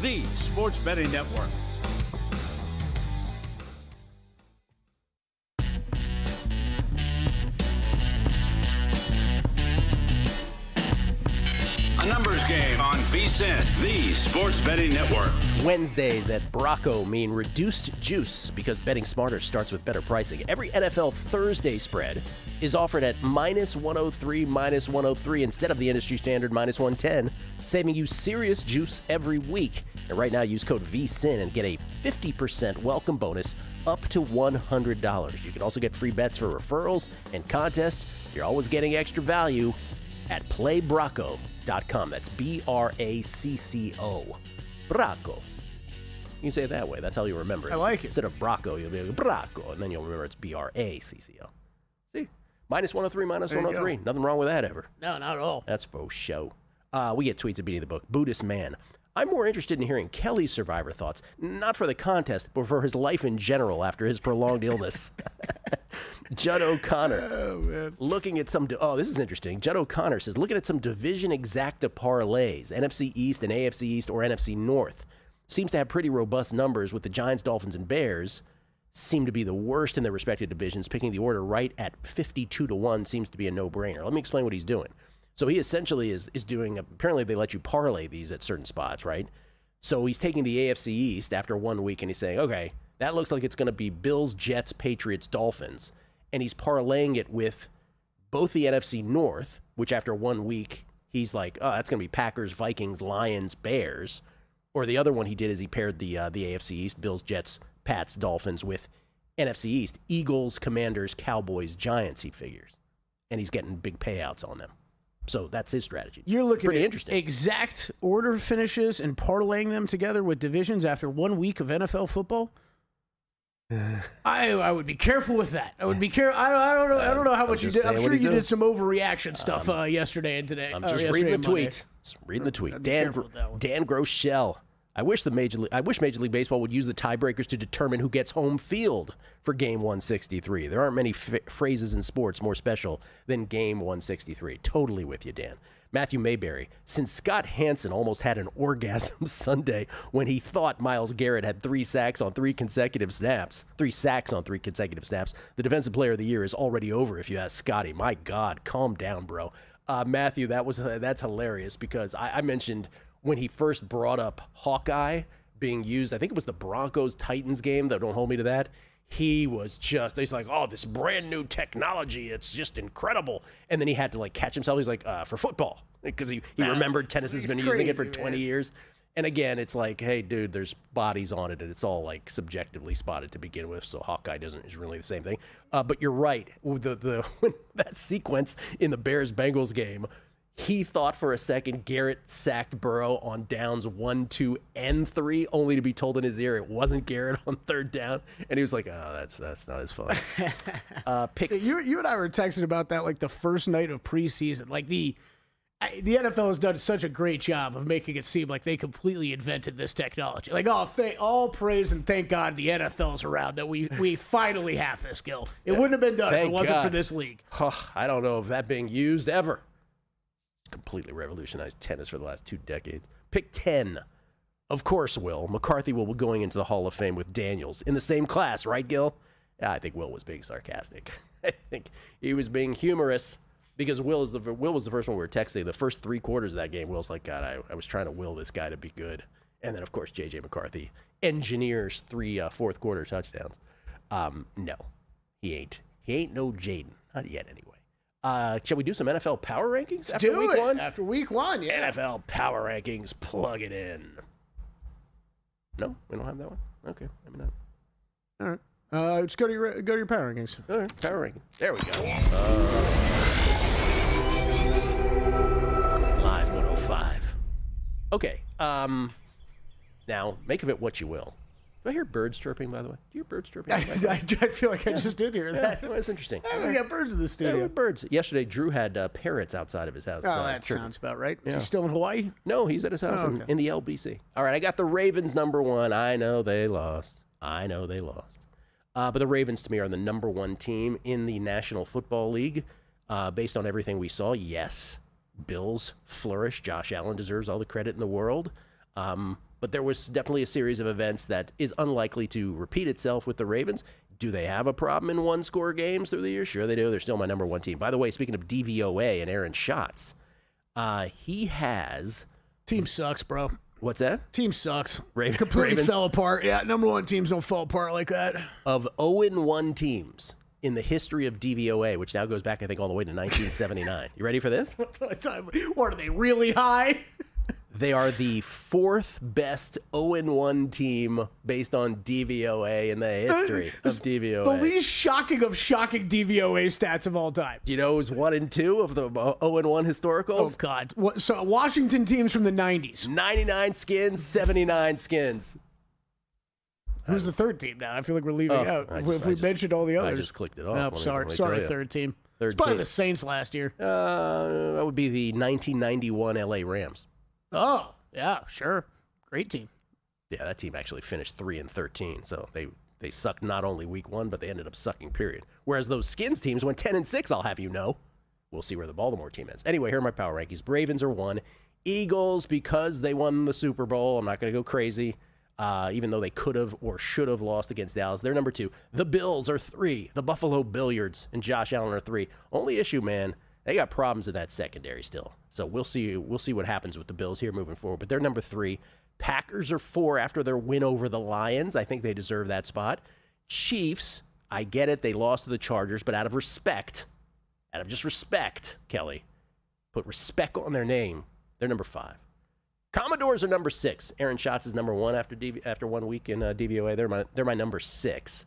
Speaker 11: the Sports Betting Network.
Speaker 1: Game on VSiN, the sports betting network.
Speaker 4: Wednesdays at Bracco mean reduced juice because betting smarter starts with better pricing. Every NFL Thursday spread is offered at minus 103, minus 103 instead of the industry standard minus 110, saving you serious juice every week. And right now, use code VSiN and get a 50% welcome bonus up to $100. You can also get free bets for referrals and contests. You're always getting extra value at playbracco.com. That's B-R-A-C-C-O. Bracco. You can say it that way. That's how you remember it.
Speaker 5: I like it.
Speaker 4: Instead of Bracco, you'll be like, Bracco, and then you'll remember it's B-R-A-C-C-O. See? Minus 103, minus 103. Nothing wrong with that ever.
Speaker 5: No, not at all.
Speaker 4: That's faux show. We get tweets at beating the book. Buddhist man. I'm more interested in hearing Kelly's Survivor thoughts, not for the contest, but for his life in general after his prolonged illness. Judd O'Connor, looking at some... this is interesting. Judd O'Connor says, looking at some division exacta parlays, NFC East and AFC East or NFC North. Seems to have pretty robust numbers with the Giants, Dolphins, and Bears. Seem to be the worst in their respective divisions. Picking the order right at 52-1 seems to be a no-brainer. Let me explain what he's doing. So he essentially is doing, apparently they let you parlay these at certain spots, right? So he's taking the AFC East after 1 week and he's saying, okay, that looks like it's going to be Bills, Jets, Patriots, Dolphins. And he's parlaying it with both the NFC North, which after 1 week, he's like, oh, that's going to be Packers, Vikings, Lions, Bears. Or the other one he did is he paired the AFC East, Bills, Jets, Pats, Dolphins with NFC East, Eagles, Commanders, Cowboys, Giants, he figures. And he's getting big payouts on them. So that's his strategy.
Speaker 5: You're looking
Speaker 4: pretty
Speaker 5: at
Speaker 4: interesting.
Speaker 5: Exact order finishes and parlaying them together with divisions after 1 week of NFL football? I would be careful with that. I would be careful. I don't know how much you did. I'm sure you did some overreaction stuff yesterday and today.
Speaker 4: I'm just reading the tweet. Dan Groeschel. I wish Major League Baseball would use the tiebreakers to determine who gets home field for Game 163. There aren't many phrases in sports more special than Game 163. Totally with you, Dan. Matthew Mayberry. Since Scott Hansen almost had an orgasm Sunday when he thought Myles Garrett had 3 sacks on 3 consecutive snaps, the Defensive Player of the Year is already over if you ask Scotty. My God, calm down, bro. Matthew, that's hilarious because I mentioned when he first brought up Hawkeye being used, I think it was the Broncos-Titans game, though don't hold me to that. He's like, oh, this brand new technology, it's just incredible. And then he had to like catch himself. He's like, for football, because he remembered tennis has been using it for 20 years. And again, it's like, hey, dude, there's bodies on it, and it's all like subjectively spotted to begin with, so Hawkeye is really the same thing. But you're right. When that sequence in the Bears-Bengals game, he thought for a second Garrett sacked Burrow on downs 1, 2, and 3, only to be told in his ear it wasn't Garrett on 3rd down. And he was like, oh, that's not as fun.
Speaker 5: You and I were texting about that like the first night of preseason. Like the NFL has done such a great job of making it seem like they completely invented this technology. Like, all praise and thank God the NFL's around that we finally have this, Gil. It wouldn't have been done if it wasn't for this league.
Speaker 4: I don't know of that being used ever. Completely revolutionized tennis for the last 2 decades. Pick 10. Of course, Will. McCarthy will be going into the Hall of Fame with Daniels. In the same class, right, Gil? Yeah, I think Will was being sarcastic. I think he was being humorous because Will was the first one we were texting. The first 3 quarters of that game, Will's like, God, I was trying to will this guy to be good. And then, of course, J.J. McCarthy engineers 3 fourth-quarter touchdowns. No, he ain't. He ain't no Jaden. Not yet, anyway. Shall we do some NFL power rankings after week 1?
Speaker 5: After week 1, yeah.
Speaker 4: NFL power rankings, plug it in. No, we don't have that one. Okay, maybe not.
Speaker 5: All right, let's go to your power rankings.
Speaker 4: All right, power ranking. There we go. Live 105. Okay. Now make of it what you will. Do I hear birds chirping, by the way? Do you hear birds chirping?
Speaker 5: I feel like I just did hear that.
Speaker 4: Well, that's interesting.
Speaker 5: We got birds in the studio.
Speaker 4: Yeah, birds. Yesterday, Drew had parrots outside of his house.
Speaker 5: Oh, that sounds about right. Is he still in Hawaii?
Speaker 4: No, he's at his house in the LBC. All right, I got the Ravens number 1. I know they lost. But the Ravens, to me, are the number 1 team in the National Football League. Based on everything we saw, yes, Bills flourish. Josh Allen deserves all the credit in the world. But there was definitely a series of events that is unlikely to repeat itself with the Ravens. Do they have a problem in 1-score games through the year? Sure they do. They're still my number 1 team. By the way, speaking of DVOA and Aaron Schatz, he has
Speaker 5: Team sucks, bro.
Speaker 4: What's that?
Speaker 5: Team sucks.
Speaker 4: Completely
Speaker 5: Ravens fell apart. Yeah, number one teams don't fall apart like that.
Speaker 4: Of 0-1 teams in the history of DVOA, which now goes back, I think, all the way to 1979. You ready for this?
Speaker 5: What, are they really high?
Speaker 4: They are the fourth best 0-1 team based on DVOA in the history of DVOA.
Speaker 5: The least shocking of shocking DVOA stats of all time.
Speaker 4: Do you know who's 1 and 2 of the 0-1 historicals?
Speaker 5: Oh, God. So Washington teams from the 90s.
Speaker 4: 99 skins, 79 skins.
Speaker 5: Who's the third team now? I feel like we're leaving out. If we mentioned all the others.
Speaker 4: I just clicked it off.
Speaker 5: Oh, sorry, third team. It's probably the Saints last year.
Speaker 4: That would be the 1991 LA Rams.
Speaker 5: Oh, yeah, sure. Great team.
Speaker 4: Yeah, that team actually finished 3-13, so they sucked not only week 1, but they ended up sucking, period. Whereas those Skins teams went 10-6, I'll have you know. We'll see where the Baltimore team ends. Anyway, here are my power rankings. Ravens are 1. Eagles, because they won the Super Bowl, I'm not going to go crazy, even though they could have or should have lost against Dallas. They're number 2. The Bills are 3. The Buffalo Billiards and Josh Allen are 3. Only issue, man, they got problems in that secondary still. So we'll see what happens with the Bills here moving forward. But they're number 3. Packers are 4 after their win over the Lions. I think they deserve that spot. Chiefs, I get it. They lost to the Chargers, but out of respect, Kelly, put respect on their name. They're number 5. Commodores are number 6. Aaron Schatz is number 1 after 1 week in DVOA. They're my number 6.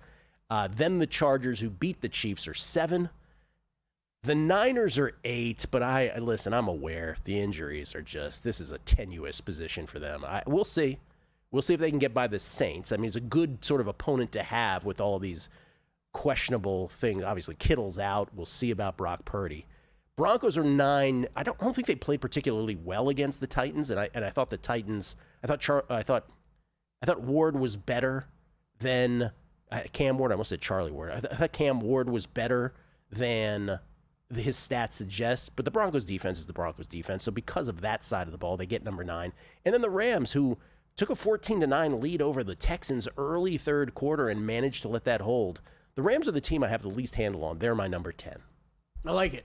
Speaker 4: Then the Chargers, who beat the Chiefs, are 7. The Niners are 8, but I'm aware the injuries are this is a tenuous position for them. We'll see. We'll see if they can get by the Saints. I mean, it's a good sort of opponent to have with all these questionable things. Obviously, Kittle's out. We'll see about Brock Purdy. Broncos are 9. I don't think they played particularly well against the Titans, and I thought the Titans. I thought Ward was better than Cam Ward. I almost said Charlie Ward. I thought Cam Ward was better than his stats suggest, but the Broncos defense is the Broncos defense. So because of that side of the ball, they get number 9. And then the Rams, who took a 14-9 lead over the Texans early third quarter and managed to let that hold. The Rams are the team I have the least handle on. They're my number 10.
Speaker 5: I like it.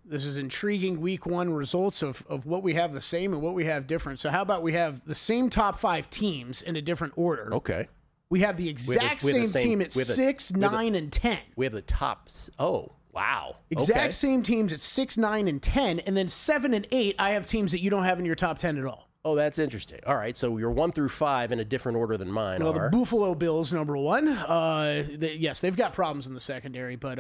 Speaker 5: This is intriguing week 1 results of what we have the same and what we have different. So how about we have the same top 5 teams in a different order?
Speaker 4: Okay.
Speaker 5: We have the exact same team at 6, 9, and 10.
Speaker 4: We have the tops. Oh, wow.
Speaker 5: Exact same teams at 6, 9, and 10. And then 7 and 8, I have teams that you don't have in your top 10 at all.
Speaker 4: Oh, that's interesting. All right, so you're 1 through 5 in a different order than mine.
Speaker 5: Well, the Buffalo Bills, number 1. Yes, they've got problems in the secondary, but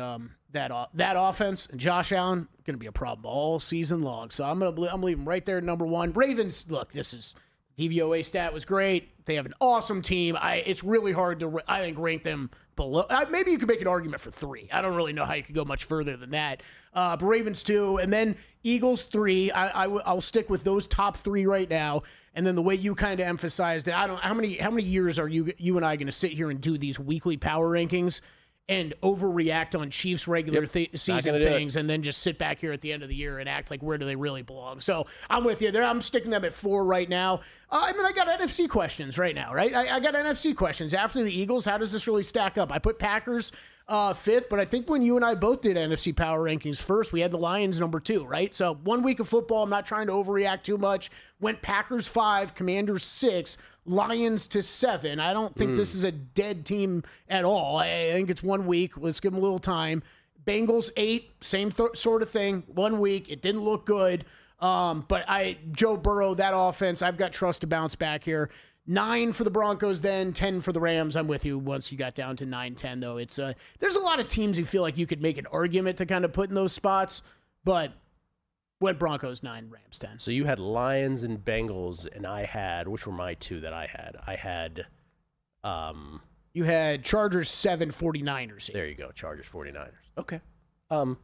Speaker 5: that offense and Josh Allen going to be a problem all season long. So I'm leaving right there at number 1. Ravens, look, this is DVOA stat was great. They have an awesome team. It's really hard to, I think, rank them below. Maybe you could make an argument for 3. I don't really know how you could go much further than that. But Ravens 2, and then Eagles 3. I'll stick with those top 3 right now. And then the way you kind of emphasized it, how many years are you and I going to sit here and do these weekly power rankings and overreact on Chiefs regular season things and then just sit back here at the end of the year and act like where do they really belong? So I'm with you there. I'm sticking them at 4 right now. And then I got NFC questions right now, right? I got NFC questions. After the Eagles, how does this really stack up? I put Packers 5th, but I think when you and I both did NFC power rankings first, we had the Lions number 2, right? So 1 week of football, I'm not trying to overreact too much. Went Packers 5, Commanders 6, Lions to 7. I don't think this is a dead team at all. I think it's 1 week. Let's give them a little time. Bengals 8, same sort of thing. 1 week. It didn't look good. But Joe Burrow, that offense, I've got trust to bounce back here. 9 for the Broncos, then 10 for the Rams. I'm with you once you got down to 9, 10, though. It's there's a lot of teams you feel like you could make an argument to kind of put in those spots, but went Broncos 9, Rams 10.
Speaker 4: So you had Lions and Bengals, and I had, which were my 2 that I had? I had...
Speaker 5: You had Chargers 7, 49ers.
Speaker 4: There you go, Chargers, 49ers. Okay.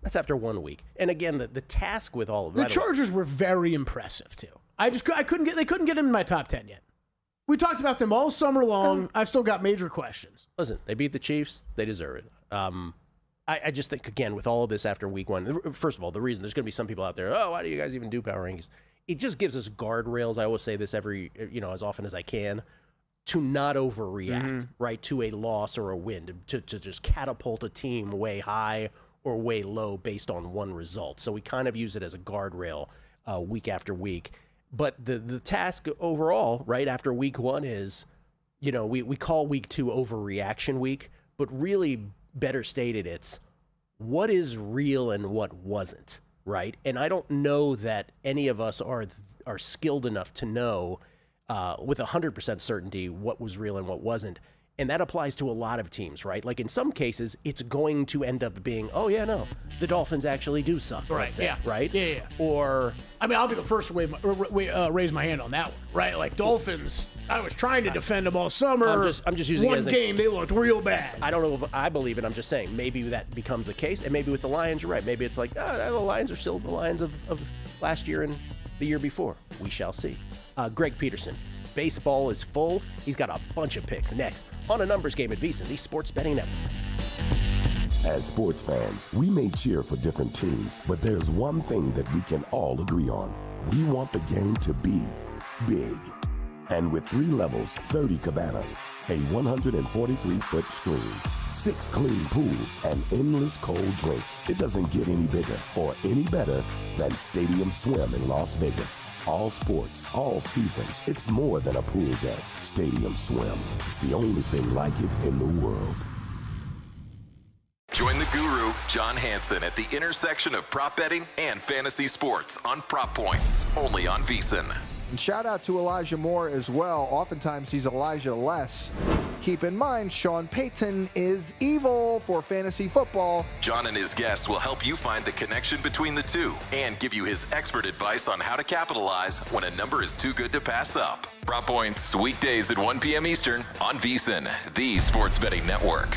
Speaker 4: That's after 1 week. And again, the task with all of
Speaker 5: the Chargers were very impressive, too. They couldn't get them in my top 10 yet. We talked about them all summer long. I've still got major questions.
Speaker 4: Listen, they beat the Chiefs. They deserve it. I just think, again, with all of this after week 1, first of all, the reason there's going to be some people out there, why do you guys even do power rankings? It just gives us guardrails. I always say this as often as I can, to not overreact, right, to a loss or a win, to just catapult a team way high or way low based on one result. So we kind of use it as a guardrail week after week. But the task overall, right after week 1 is, we call week 2 overreaction week, but really better stated, it's what is real and what wasn't, right? And I don't know that any of us are skilled enough to know with 100% certainty what was real and what wasn't. And that applies to a lot of teams, right? Like in some cases, it's going to end up being, the Dolphins actually do suck.
Speaker 5: Right,
Speaker 4: say,
Speaker 5: yeah.
Speaker 4: Right?
Speaker 5: Yeah.
Speaker 4: Or...
Speaker 5: I'll be the first to raise my hand on that one, right? Like Dolphins, I was trying to defend them all summer.
Speaker 4: I'm just using
Speaker 5: one
Speaker 4: it as
Speaker 5: game, they looked real bad.
Speaker 4: I don't know if I believe it. I'm just saying maybe that becomes the case. And maybe with the Lions, you're right. Maybe it's like, the Lions are still the Lions of last year and the year before. We shall see. Greg Peterson. Baseball is full. He's got a bunch of picks. Next, on a numbers game at VSiN, the Sports Betting Network.
Speaker 13: As sports fans, we may cheer for different teams, but there's one thing that we can all agree on. We want the game to be big. And with 3 levels, 30 cabanas, a 143-foot screen, 6 clean pools, and endless cold drinks, it doesn't get any bigger or any better than Stadium Swim in Las Vegas. All sports, all seasons. It's more than a pool deck. Stadium Swim is the only thing like it in the world.
Speaker 6: Join the guru, John Hansen, at the intersection of prop betting and fantasy sports on Prop Points, only on VSiN.
Speaker 14: And shout out to Elijah Moore as well. Oftentimes he's Elijah less. Keep in mind, Sean Payton is evil for fantasy football.
Speaker 6: John and his guests will help you find the connection between the two and give you his expert advice on how to capitalize when a number is too good to pass up. Prop Points, weekdays at 1 p.m. Eastern on VSiN, the Sports Betting Network.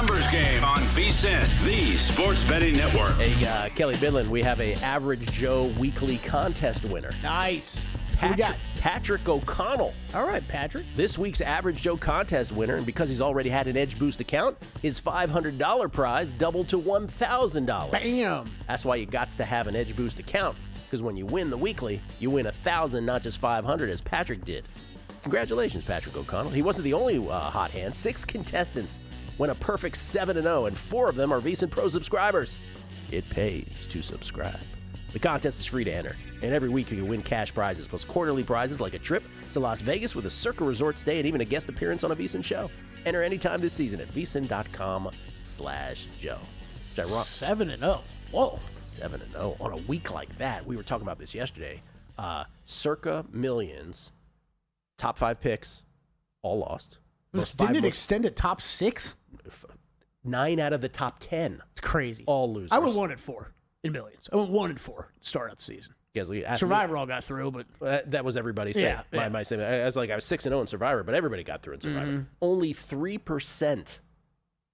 Speaker 1: Numbers Game on VSiN, the sports betting network.
Speaker 4: Hey, Kelly Bidlin, we have a Average Joe weekly contest winner.
Speaker 5: Nice.
Speaker 4: Patrick O'Connell.
Speaker 5: All right, Patrick.
Speaker 4: This week's Average Joe contest winner, and because he's already had an Edge Boost account, his $500 prize doubled to $1,000.
Speaker 5: Bam!
Speaker 4: That's why you got to have an Edge Boost account, because when you win the weekly, you win $1,000, not just $500, as Patrick did. Congratulations, Patrick O'Connell. He wasn't the only hot hand. 6 contestants went a perfect 7-0, and 4 of them are VSiN Pro subscribers. It pays to subscribe. The contest is free to enter, and every week you can win cash prizes, plus quarterly prizes like a trip to Las Vegas with a Circa Resort stay and even a guest appearance on a VSiN show. Enter anytime this season at VSiN.com/Joe.
Speaker 5: 7-0. Whoa.
Speaker 4: 7-0 on a week like that. We were talking about this yesterday. Circa Millions, top 5 picks, all lost.
Speaker 5: Didn't it extend to top 6?
Speaker 4: 9 out of the top 10.
Speaker 5: It's crazy.
Speaker 4: All losers.
Speaker 5: I would want it 4 in millions. I went 1-4 to start out the season. Survivor all got through, but
Speaker 4: that was everybody's thing.
Speaker 5: Yeah.
Speaker 4: My saying, I was 6-0 in Survivor, but everybody got through in Survivor.
Speaker 5: Mm-hmm.
Speaker 4: Only 3%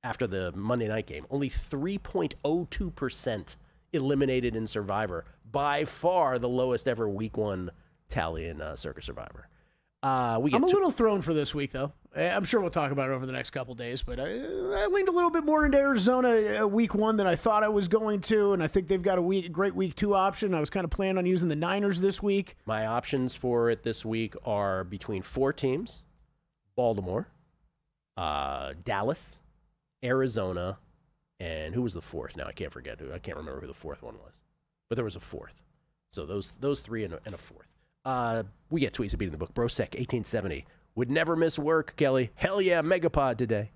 Speaker 4: after the Monday night game. Only 3.02% eliminated in Survivor. By far the lowest ever Week 1 tally in Circa Survivor. I'm
Speaker 5: a little thrown for this week, though. I'm sure we'll talk about it over the next couple days, but I leaned a little bit more into Arizona Week 1 than I thought I was going to, and I think they've got a great Week 2 option. I was kind of planning on using the Niners this week.
Speaker 4: My options for it this week are between 4 teams: Baltimore, Dallas, Arizona, and who was the fourth? Now I can't remember who the fourth one was, but there was a fourth. So those 3 and a fourth. We get tweets of beating the book. Brosec 1870 would never miss work. Kelly, hell yeah, Megapod today.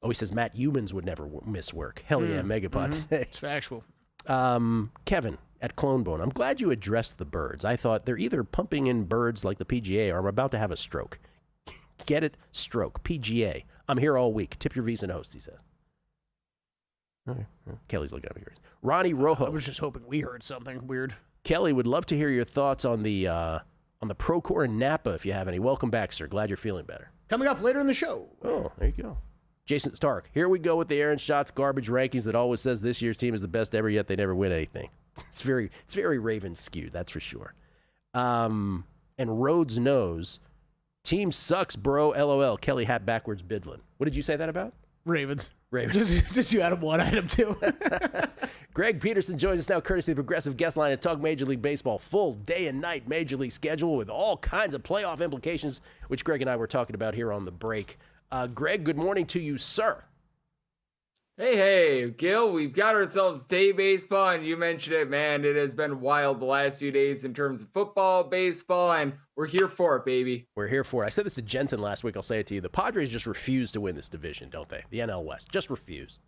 Speaker 4: Oh, he says Matt Humans would never miss work. Hell yeah, Megapod today.
Speaker 5: It's factual.
Speaker 4: Kevin at Clonebone, I'm glad you addressed the birds. I thought they're either pumping in birds like the PGA or I'm about to have a stroke. Get it? Stroke. PGA. I'm here all week. Tip your VSiN host, he says. Okay. Kelly's looking at me here. Ronnie Rojo.
Speaker 5: I was just hoping we heard something weird.
Speaker 4: Kelly, would love to hear your thoughts on the Procore in Napa if you have any. Welcome back, sir. Glad you're feeling better.
Speaker 5: Coming up later in the show.
Speaker 4: Oh, there you go. Jason Stark, here we go with the Aaron Schatz garbage rankings that always says this year's team is the best ever, yet they never win anything. It's very Ravens skewed, that's for sure. And Rhodes knows, team sucks, bro, LOL. Kelly hat backwards Bidlin. What did you say that about?
Speaker 5: Ravens. Just you add one item too.
Speaker 4: Greg Peterson joins us now, courtesy of Progressive Guest Line, to talk Major League Baseball. Full day and night Major League schedule with all kinds of playoff implications, which Greg and I were talking about here on the break. Greg, good morning to you, sir.
Speaker 15: Hey, Gil, we've got ourselves day baseball, and you mentioned it, man. It has been wild the last few days in terms of football, baseball, and we're here for it, baby.
Speaker 4: We're here for it. I said this to Jensen last week. I'll say it to you. The Padres just refuse to win this division, don't they? The NL West. Just refuse.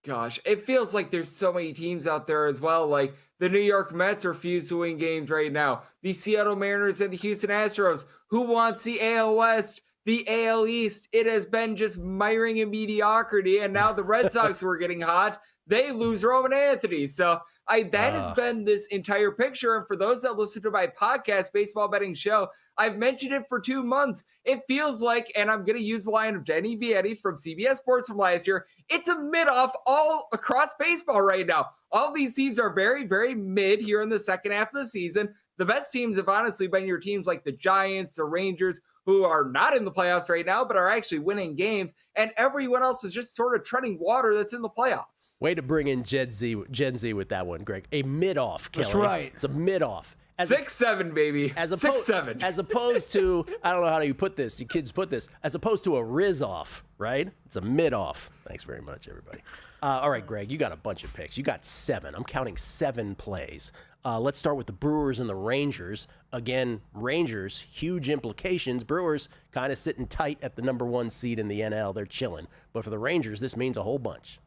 Speaker 15: Gosh, it feels like there's so many teams out there as well. Like the New York Mets refuse to win games right now. The Seattle Mariners and the Houston Astros. Who wants the AL West? The AL East, it has been just miring in mediocrity, and now the Red Sox were getting hot. They lose Roman Anthony. So that has been this entire picture. And for those that listen to my podcast, Baseball Betting Show, I've mentioned it for 2 months. It feels like, and I'm going to use the line of Denny Vietti from CBS Sports from last year, it's a mid-off all across baseball right now. All these teams are very, very mid here in the second half of the season. The best teams have honestly been your teams like the Giants, the Rangers, who are not in the playoffs right now, but are actually winning games, and everyone else is just sort of treading water that's in the playoffs.
Speaker 4: Way to bring in Gen Z with that one, Greg. A mid-off, Kelly.
Speaker 5: That's right.
Speaker 4: It's a mid-off.
Speaker 15: 6-7, baby. 6-7.
Speaker 4: As opposed to, I don't know how you put this, you kids put this, as opposed to a Riz-off, right? It's a mid-off. Thanks very much, everybody. All right, Greg, you got a bunch of picks. You got 7. I'm counting 7 plays. Let's start with the Brewers and the Rangers. Again, Rangers, huge implications. Brewers kind of sitting tight at the number 1 seed in the NL. They're chilling. But for the Rangers, this means a whole bunch.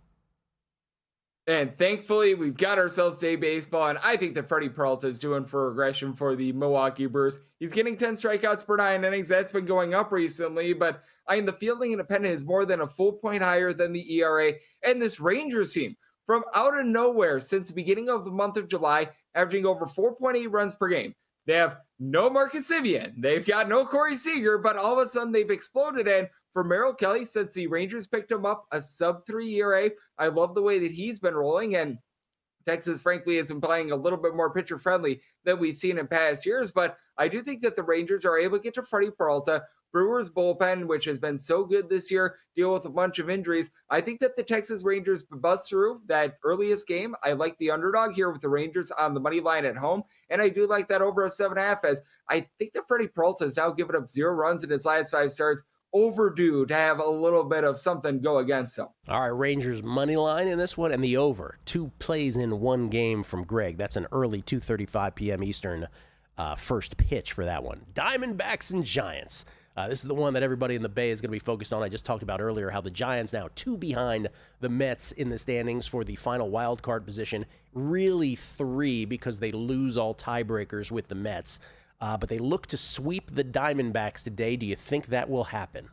Speaker 15: And thankfully, we've got ourselves day baseball, and I think that Freddie Peralta is doing for regression for the Milwaukee Brewers. He's getting 10 strikeouts per 9 innings. That's been going up recently, but the fielding independent is more than a full point higher than the ERA. And this Rangers team, from out of nowhere since the beginning of the month of July, averaging over 4.8 runs per game. They have no Marcus Semien. They've got no Corey Seager, but all of a sudden they've exploded, and for Merrill Kelly, since the Rangers picked him up, a sub-3 ERA. I love the way that he's been rolling, and Texas, frankly, has been playing a little bit more pitcher-friendly than we've seen in past years, but I do think that the Rangers are able to get to Freddie Peralta. Brewers bullpen, which has been so good this year, deal with a bunch of injuries. I think that the Texas Rangers bust through that earliest game. I like the underdog here with the Rangers on the money line at home, and I do like that over a 7.5, as I think that Freddie Peralta has now given up 0 runs in his last 5 starts. Overdue to have a little bit of something go against him.
Speaker 4: All right, Rangers money line in this one, and the over. 2 plays in 1 game from Greg. That's an early 2:35 p.m. Eastern first pitch for that one. Diamondbacks and Giants. This is the one that everybody in the Bay is going to be focused on. I just talked about earlier how the Giants now 2 behind the Mets in the standings for the final wild card position. Really 3 because they lose all tiebreakers with the Mets. But they look to sweep the Diamondbacks today. Do you think that will happen?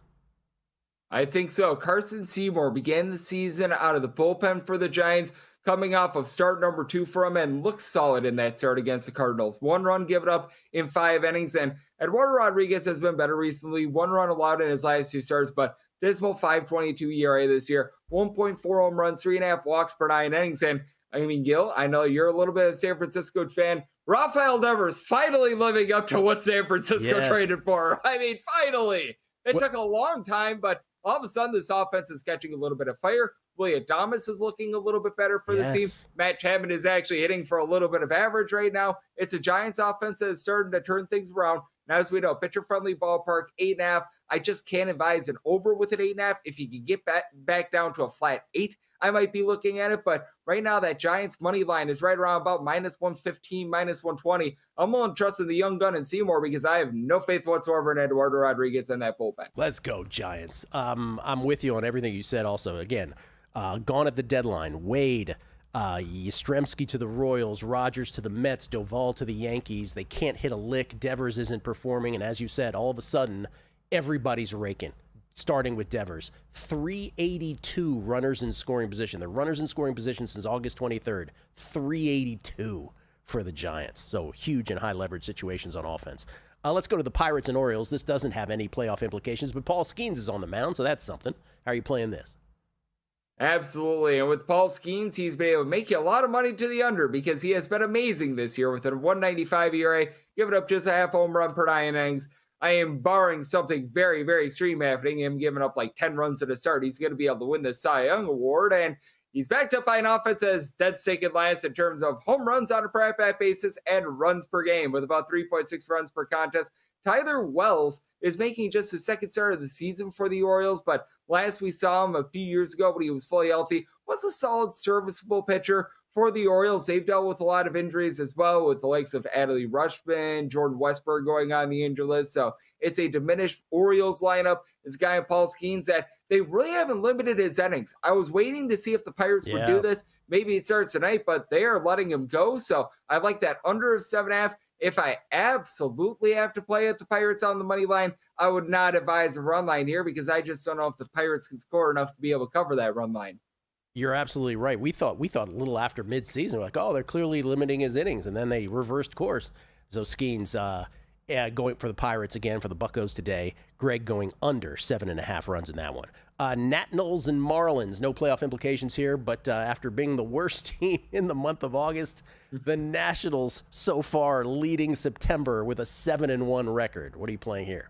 Speaker 15: I think so. Carson Seymour began the season out of the bullpen for the Giants, coming off of start number 2 for him, and looks solid in that start against the Cardinals. 1 run given up in 5 innings, and Eduardo Rodriguez has been better recently. 1 run allowed in his last 2 starts, but dismal 5.22 ERA this year. 1.4 home runs, 3.5 walks per 9 innings, and I mean, Gil, I know you're a little bit of a San Francisco fan. Rafael Devers finally living up to what San Francisco traded for. I mean, finally. It took a long time, but all of a sudden this offense is catching a little bit of fire. William Adames is looking a little bit better for the team. Matt Chapman is actually hitting for a little bit of average right now. It's a Giants offense that is starting to turn things around. Now, as we know, pitcher-friendly ballpark, 8.5. I just can't advise an over with an 8.5. If you can get back down to a flat 8, I might be looking at it, but right now that Giants money line is right around about -115, -120. I'm only trusting the young gun and Seymour because I have no faith whatsoever in Eduardo Rodriguez and that bullpen.
Speaker 4: Let's go, Giants. I'm with you on everything you said also. Again, gone at the deadline. Wade, Yastrzemski to the Royals, Rogers to the Mets, Doval to the Yankees. They can't hit a lick. Devers isn't performing, and as you said, all of a sudden, everybody's raking. Starting with Devers, 382 runners in scoring position. The runners in scoring position since August 23rd, 382 for the Giants. So huge and high leverage situations on offense. Let's go to the Pirates and Orioles. This doesn't have any playoff implications, but Paul Skeens is on the mound, so that's something. How are you playing this?
Speaker 15: Absolutely. And with Paul Skeens, he's been able to make you a lot of money to the under because he has been amazing this year with a 195 ERA, giving up just a half home run per 9 innings. I am barring something very, very extreme happening, him giving up like 10 runs at the start. He's going to be able to win the Cy Young Award, and he's backed up by an offense that is dead second last in terms of home runs on a per at-bat basis and runs per game with about 3.6 runs per contest. Tyler Wells is making just his second start of the season for the Orioles, but last we saw him a few years ago when he was fully healthy, was a solid, serviceable pitcher. For the Orioles, they've dealt with a lot of injuries as well, with the likes of Adley Rutschman, Jordan Westburg going on the injury list. So it's a diminished Orioles lineup. This guy in Paul Skeens that they really haven't limited his innings. I was waiting to see if the Pirates would do this. Maybe it starts tonight, but they are letting him go. So I like that under 7.5. If I absolutely have to play at the Pirates on the money line, I would not advise a run line here because I just don't know if the Pirates can score enough to be able to cover that run line.
Speaker 4: You're absolutely right. We thought a little after midseason, like, oh, they're clearly limiting his innings, and then they reversed course. So Skeens going for the Pirates again for the Buccos today. Greg going under 7.5 runs in that one. Nationals and Marlins, no playoff implications here, but after being the worst team in the month of August, the Nationals so far leading September with a 7-1 record. What are you playing here?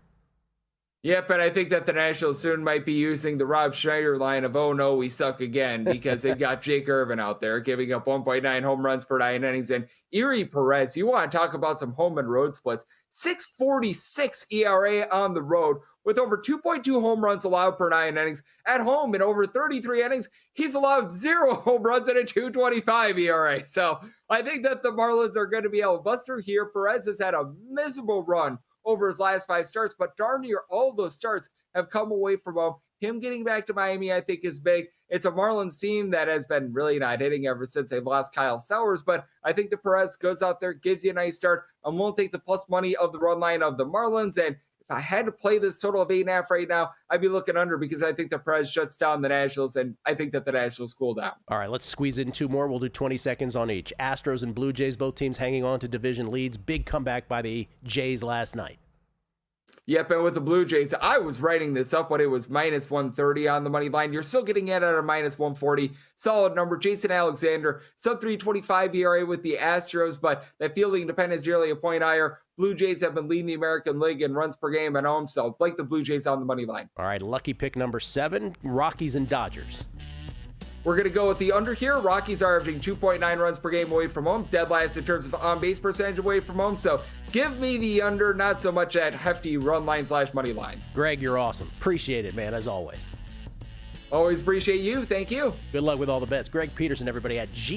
Speaker 15: Yep, and I think that the Nationals soon might be using the Rob Schneider line of, oh no, we suck again, because they've got Jake Irvin out there giving up 1.9 home runs per 9 innings. And Erie Perez, you want to talk about some home and road splits, 6.46 ERA on the road with over 2.2 home runs allowed per 9 innings. At home in over 33 innings, he's allowed 0 home runs and a 2.25 ERA. So I think that the Marlins are going to be able to bust through here. Perez has had a miserable run over his last 5 starts, but darn near all those starts have come away from him. Him getting back to Miami, I think, is big. It's a Marlins team that has been really not hitting ever since they lost Kyle Sowers, but I think the Perez goes out there, gives you a nice start. I won't take the plus money of the run line of the Marlins, and if I had to play this total of 8.5 right now, I'd be looking under because I think the Perez shuts down the Nationals, and I think that the Nationals cool down.
Speaker 4: All right, let's squeeze in 2 more. We'll do 20 seconds on each. Astros and Blue Jays, both teams hanging on to division leads. Big comeback by the Jays last night.
Speaker 15: Yep, and with the Blue Jays, I was writing this up when it was minus 130 on the money line. You're still getting it at a minus 140. Solid number. Jason Alexander, sub 3.25 ERA with the Astros, but that fielding dependence nearly a point higher. Blue Jays have been leading the American League in runs per game at home, so like the Blue Jays on the money line.
Speaker 4: All right, lucky pick number 7, Rockies and Dodgers.
Speaker 15: We're going to go with the under here. Rockies are averaging 2.9 runs per game away from home. Dead last in terms of on-base percentage away from home. So give me the under, not so much that hefty run line / money line.
Speaker 4: Greg, you're awesome. Appreciate it, man, as always.
Speaker 15: Always appreciate you. Thank you.
Speaker 4: Good luck with all the bets. Greg Peterson, everybody at G.